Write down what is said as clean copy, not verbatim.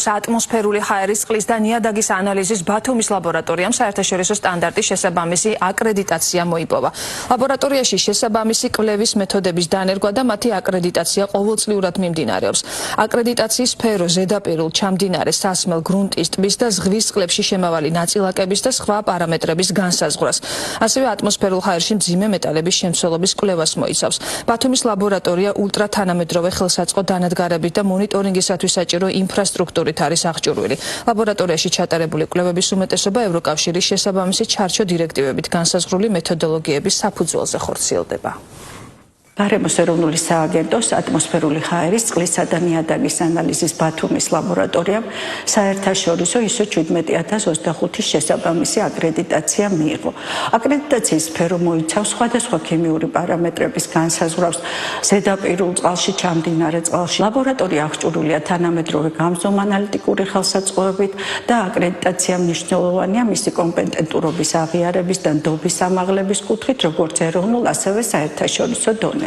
ატმოსფერული ჰაერის წყლის და ნიადაგის ანალიზის ბათუმის ლაბორატორიამ საერთაშორისო სტანდარტის შესაბამისი აკრედიტაცია მოიპოვა. ლაბორატორიაში შესაბამისი კვლევის მეთოდების დანერგვა და მათი აკრედიტაცია ყოველწლიურად მიმდინარეობს. აკრედიტაციის სფერო ზედაპირულ, ჩამდინარე, სასმელ, გრუნტის, ტბის და ზღვის წყლებში შემავალი ნაწილაკების და სხვა პარამეტრების განსაზღვრას. ასევე ატმოსფერულ ჰაერში მძიმე მეტალების შემცველობის კვლევას მოიცავს. ბათუმის ლაბორატორია ულტრათანამედროვე ხელსაწყო დანადგარებით და მონიტორინგისათვის საჭირო ინფრასტრუქტურით არის აღჭურვილი. ლაბორატორიაში ჩატარებული კვლევების უმეტესობა ევროკავშირის შესაბამისი ჩარჩო დირექტივებით განსაზღვრული მეთოდოლოგიების საფუძველზე ხორციელდება. გარემოს ეროვნული სააგენტოს ატმოსფერული ჰაერის წყლისა და ნიადაგის ანალიზის ბათუმის ლაბორატორიამ საერთაშორისო ISO 17025-ის შესაბამისი აკრედიტაცია მიიღო. აკრედიტაციის სფერო მოიცავს სხვადასხვა ქიმიური პარამეტრების განსაზღვრავს ზედაპირულ წყალში, ჩამდინარე წყალში. ლაბორატორია აღჭურვილია თანამედროვე გამზომ ანალიტიკური ხელსაწყოებით და აკრედიტაცია მნიშვნელოვანია მისი კომპეტენტურობის აღიარების და ნდობის ამაღლების კუთხით, როგორც ეროვნულ, ასევე საერთაშორისო დონეზე.